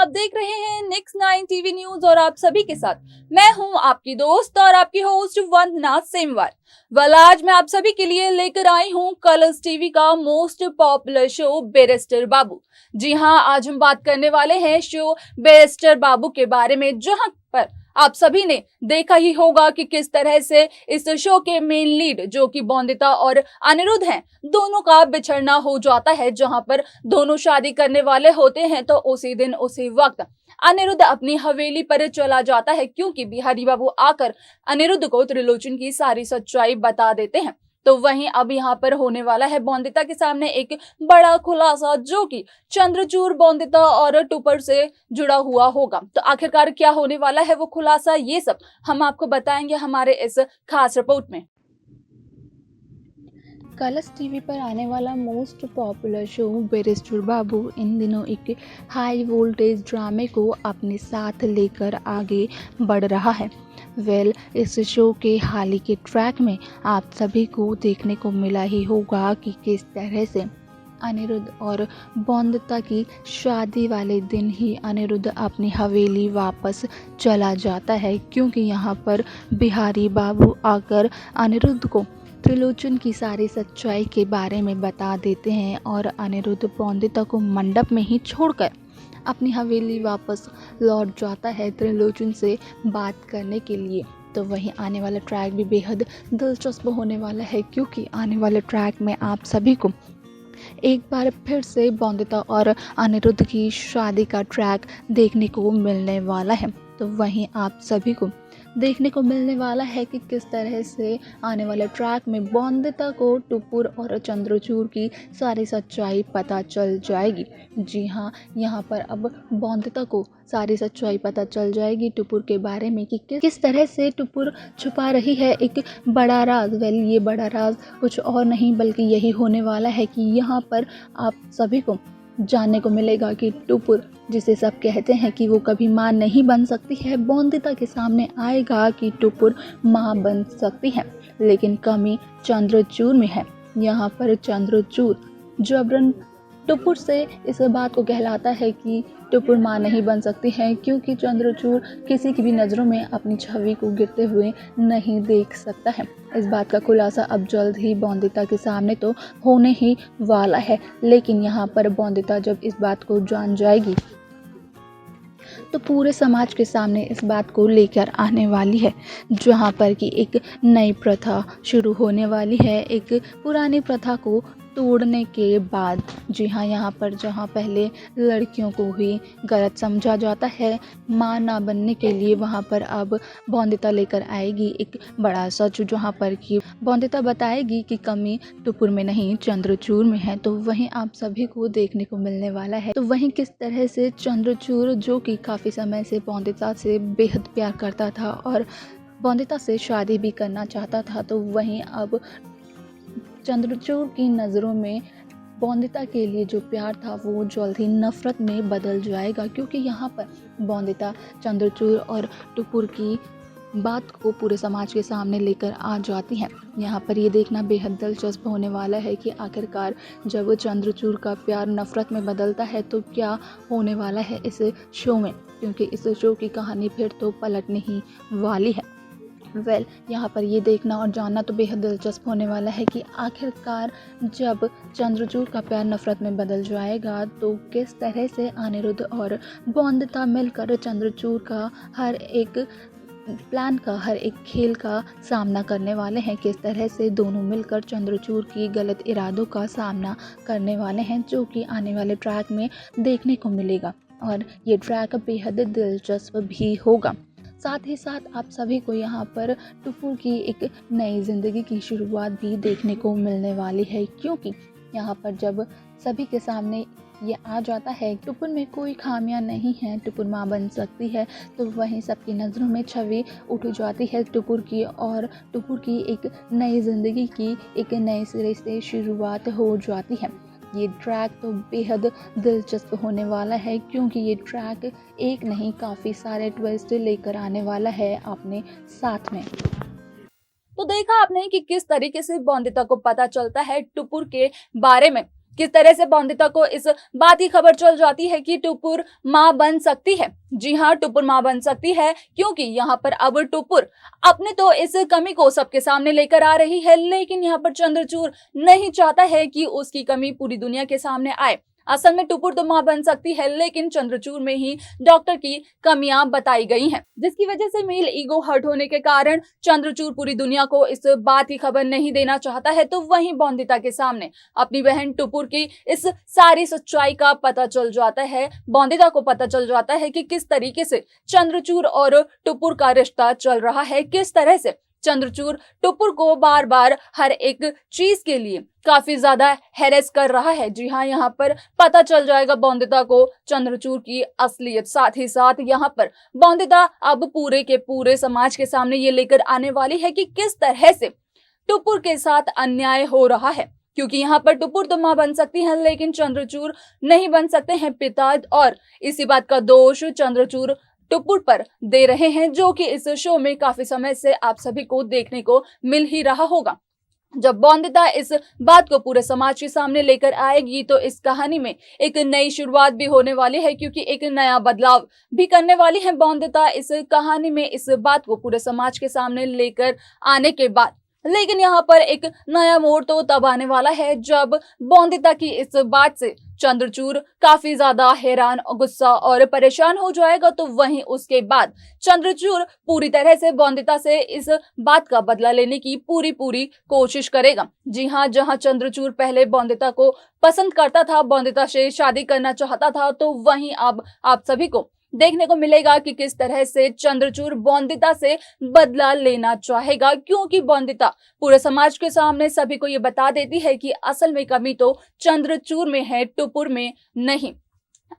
आप देख रहे हैं नेक्स्ट 9 टीवी न्यूज और आप सभी के साथ मैं हूं आपकी दोस्त और आपकी होस्ट वंदना सेमवार। आज मैं आप सभी के लिए लेकर आई हूं कलर्स टीवी का मोस्ट पॉपुलर शो बैरिस्टर बाबू। जी हां, आज हम बात करने वाले हैं शो बैरिस्टर बाबू के बारे में, जहां पर आप सभी ने देखा ही होगा कि किस तरह से इस शो के मेन लीड जो कि बॉन्दिता और अनिरुद्ध हैं, दोनों का बिछड़ना हो जाता है। जहां पर दोनों शादी करने वाले होते हैं तो उसी दिन उसी वक्त अनिरुद्ध अपनी हवेली पर चला जाता है, क्योंकि बिहारी बाबू आकर अनिरुद्ध को त्रिलोचन की सारी सच्चाई बता देते हैं। तो वहीं अब यहाँ पर होने वाला है बॉन्दिता के सामने एक बड़ा खुलासा, जो कि चंद्रचूड़, बॉन्दिता और टूपर से जुड़ा हुआ होगा। तो आखिरकार क्या होने वाला है वो खुलासा, ये सब हम आपको बताएंगे हमारे इस खास रिपोर्ट में। कलर्स टीवी पर आने वाला मोस्ट पॉपुलर शो बैरिस्टर बाबू इन दिनों एक हाई वोल्टेज ड्रामे को अपने साथ लेकर आगे बढ़ रहा है। इस शो के हाल ही के ट्रैक में आप सभी को देखने को मिला ही होगा कि किस तरह से अनिरुद्ध और बॉन्दिता की शादी वाले दिन ही अनिरुद्ध अपनी हवेली वापस चला जाता है, क्योंकि यहाँ पर बिहारी बाबू आकर अनिरुद्ध को त्रिलोचन की सारी सच्चाई के बारे में बता देते हैं और अनिरुद्ध बॉन्दिता को मंडप में ही छोड़कर अपनी हवेली वापस लौट जाता है त्रिलोचन से बात करने के लिए। तो वहीं आने वाला ट्रैक भी बेहद दिलचस्प होने वाला है, क्योंकि आने वाले ट्रैक में आप सभी को एक बार फिर से बॉन्दिता और अनिरुद्ध की शादी का ट्रैक देखने को मिलने वाला है। तो वहीं आप सभी को देखने को मिलने वाला है कि किस तरह से आने वाले ट्रैक में बॉन्दिता को टुपुर और चंद्रचूड़ की सारी सच्चाई पता चल जाएगी। जी हाँ, यहाँ पर अब बॉन्दिता को सारी सच्चाई पता चल जाएगी टुपुर के बारे में कि किस तरह से टुपुर छुपा रही है एक बड़ा राज। ये बड़ा राज कुछ और नहीं बल्कि यही होने वाला है कि यहाँ पर आप सभी को जानने को मिलेगा कि टुपुर, जिसे सब कहते हैं कि वो कभी माँ नहीं बन सकती है, बॉन्दिता के सामने आएगा कि टुपुर माँ बन सकती है, लेकिन कमी चंद्रचूड़ में है। यहाँ पर चंद्रचूड़ जबरन टुपुर से इस बात को कहलाता है कि टुपुर माँ नहीं बन सकती है, क्योंकि चंद्रचूड़ किसी की भी नज़रों में अपनी छवि को गिरते हुए नहीं देख सकता है। इस बात का खुलासा अब जल्द ही बॉन्दिता के सामने तो होने ही वाला है, लेकिन यहाँ पर बॉन्दिता जब इस बात को जान जाएगी तो पूरे समाज के सामने इस बात को लेकर आने वाली है, जहाँ पर कि एक नई प्रथा शुरू होने वाली है, एक पुरानी प्रथा को तोड़ने के बाद। जी हाँ, यहाँ पर जहाँ पहले लड़कियों को ही गलत समझा जाता है माँ ना बनने के लिए, वहाँ पर अब बॉन्दिता लेकर आएगी एक बड़ा सच, जहाँ पर कि बॉन्दिता बताएगी कि कमी टुपुर में नहीं चंद्रचूड़ में है। तो वहीं आप सभी को देखने को मिलने वाला है। तो वहीं किस तरह से चंद्रचूड़, जो कि काफ़ी समय से बॉन्दिता से बेहद प्यार करता था और बॉन्दिता से शादी भी करना चाहता था, तो वहीं अब चंद्रचूड़ की नज़रों में बॉन्दिता के लिए जो प्यार था वो जल्द ही नफ़रत में बदल जाएगा, क्योंकि यहाँ पर बॉन्दिता चंद्रचूड़ और टुपुर की बात को पूरे समाज के सामने लेकर आ जाती हैं। यहाँ पर ये देखना बेहद दिलचस्प होने वाला है कि आखिरकार जब चंद्रचूड़ का प्यार नफ़रत में बदलता है तो क्या होने वाला है इस शो में, क्योंकि इस शो की कहानी फिर तो पलटने ही वाली है। यहाँ पर ये देखना और जानना तो बेहद दिलचस्प होने वाला है कि आखिरकार जब चंद्रचूड़ का प्यार नफ़रत में बदल जाएगा तो किस तरह से अनिरुद्ध और बॉन्दिता मिलकर चंद्रचूड़ का हर एक प्लान का, हर एक खेल का सामना करने वाले हैं, किस तरह से दोनों मिलकर चंद्रचूड़ की गलत इरादों का सामना करने वाले हैं, जो कि आने वाले ट्रैक में देखने को मिलेगा। और ये ट्रैक बेहद दिलचस्प भी होगा। साथ ही साथ आप सभी को यहाँ पर टुपुर की एक नई ज़िंदगी की शुरुआत भी देखने को मिलने वाली है, क्योंकि यहाँ पर जब सभी के सामने ये आ जाता है टुपुर में कोई खामियां नहीं है, टुपुर माँ बन सकती है, तो वहीं सबकी नज़रों में छवि उठ जाती है टुपुर की, और टुपुर की एक नई ज़िंदगी की एक नए सिरे से शुरुआत हो जाती है। ये ट्रैक तो बेहद दिलचस्प होने वाला है, क्योंकि ये ट्रैक एक नहीं काफ़ी सारे ट्विस्ट लेकर आने वाला है अपने साथ में। तो देखा आपने कि किस तरीके से बॉन्दिता को पता चलता है टुपुर के बारे में, किस तरह से बॉन्दिता को इस बात की खबर चल जाती है कि टुपुर मां बन सकती है। जी हाँ, टुपुर मां बन सकती है, क्योंकि यहाँ पर अब टुपुर अपने तो इस कमी को सबके सामने लेकर आ रही है, लेकिन यहाँ पर चंद्रचूड़ नहीं चाहता है कि उसकी कमी पूरी दुनिया के सामने आए। असल में टुपुर तो मां बन सकती है, लेकिन चंद्रचूड़ में ही डॉक्टर की कमियां बताई गई हैं, जिसकी वजह से मेल ईगो हर्ट होने के कारण चंद्रचूड़ पूरी दुनिया को इस बात की खबर नहीं देना चाहता है। तो वहीं बॉन्दिता के सामने अपनी बहन टुपुर की इस सारी सच्चाई का पता चल जाता है। बॉन्दिता को पता चल जाता है कि किस तरीके से चंद्रचूड़ और टुपुर का रिश्ता चल रहा है, किस तरह से चंद्रचूड़ टुपुर को बार बार हर एक चीज के लिए काफी ज्यादा हैरेस कर रहा है। जी हाँ, यहाँ पर पता चल जाएगा बॉन्दिता को चंद्रचूड़ की असलियत। साथ ही साथ यहाँ पर बॉन्दिता अब पूरे के पूरे समाज के सामने ये लेकर आने वाली है कि किस तरह से टुपुर के साथ अन्याय हो रहा है, क्योंकि यहाँ पर टुपुर तो मां बन सकती है, लेकिन चंद्रचूड़ नहीं बन सकते हैं पिता, और इसी बात का दोष चंद्रचूड़ टुपुर पर दे रहे हैं, जो कि इस शो में काफी समय से आप सभी को देखने को मिल ही रहा होगा। जब बॉन्दिता इस बात को पूरे समाज के सामने लेकर आएगी तो इस कहानी में एक नई शुरुआत भी होने वाली है, क्योंकि एक नया बदलाव भी करने वाली है बॉन्दिता इस कहानी में, इस बात को पूरे समाज के सामने लेकर आने के बाद। लेकिन यहाँ पर एक नया मोड़ तो तब आने वाला है जब बॉन्दिता की इस बात से चंद्रचूड़ काफी ज्यादा हैरान, गुस्सा और परेशान हो जाएगा। तो वहीं उसके बाद चंद्रचूड़ पूरी तरह से बॉन्दिता से इस बात का बदला लेने की पूरी कोशिश करेगा। जी हाँ, जहां चंद्रचूड़ पहले बॉन्दिता को पसंद करता था, बॉन्दिता से शादी करना चाहता था, तो वहीं अब आप सभी को देखने को मिलेगा कि किस तरह से चंद्रचूड़ बॉन्दिता से बदला लेना चाहेगा, क्योंकि बॉन्दिता पूरे समाज के सामने सभी को ये बता देती है कि असल में कमी तो चंद्रचूड़ में है, टुपुर में नहीं।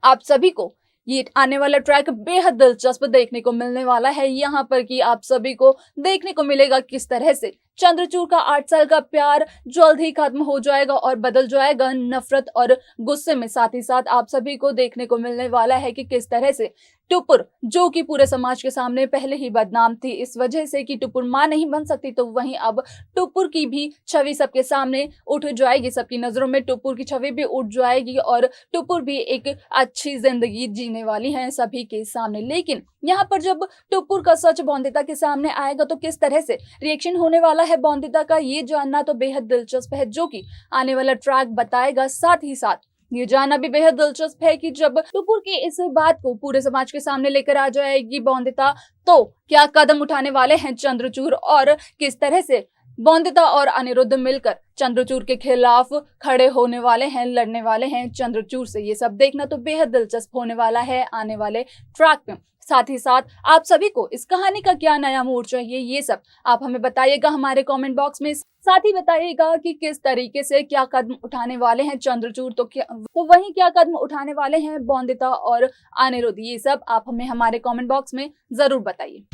आप सभी को ये आने वाला ट्रैक बेहद दिलचस्प देखने को मिलने वाला है, यहाँ पर कि आप सभी को देखने को मिलेगा किस तरह से चंद्रचूड़ का 8 साल का प्यार जल्द ही खत्म हो जाएगा और बदल जाएगा नफरत और गुस्से में। साथ ही साथ आप सभी को देखने को मिलने वाला है कि किस तरह से टुपुर, जो कि पूरे समाज के सामने पहले ही बदनाम थी इस वजह से कि टुपुर मां नहीं बन सकती, तो वहीं अब टुपुर की भी छवि सबके सामने उठ जाएगी, सबकी नजरों में टुपुर की छवि भी उठ जाएगी और टुपुर भी एक अच्छी जिंदगी जीने वाली है सभी के सामने। लेकिन यहाँ पर जब टुपुर का सच बॉन्दिता के सामने आएगा तो किस तरह से रिएक्शन होने वाला है बॉन्दिता का, ये जानना तो बेहद दिलचस्प है, जो कि आने वाला ट्रैक बताएगा। साथ ही साथ ये जानना भी बेहद दिलचस्प है कि जब टुपुर की इस बात को पूरे समाज के सामने लेकर आ जाएगी बॉन्दिता, तो क्या कदम उठाने वाले हैं चंद्रचूड़ और किस तरह से बॉन्दिता और अनिरुद्ध मिलकर चंद्रचूड़ के खिलाफ खड़े होने वाले हैं, लड़ने वाले हैं चंद्रचूड़ से। ये सब देखना तो बेहद दिलचस्प होने वाला है आने वाले ट्रैक में। साथ ही साथ आप सभी को इस कहानी का क्या नया मोड़ चाहिए, ये सब आप हमें बताइएगा हमारे कमेंट बॉक्स में। साथ ही बताइएगा कि किस तरीके से क्या कदम उठाने वाले हैं चंद्रचूड़, तो वहीं क्या कदम उठाने वाले हैं बॉन्दिता और अनिरुद्ध, ये सब आप हमें हमारे कमेंट बॉक्स में जरूर बताइए।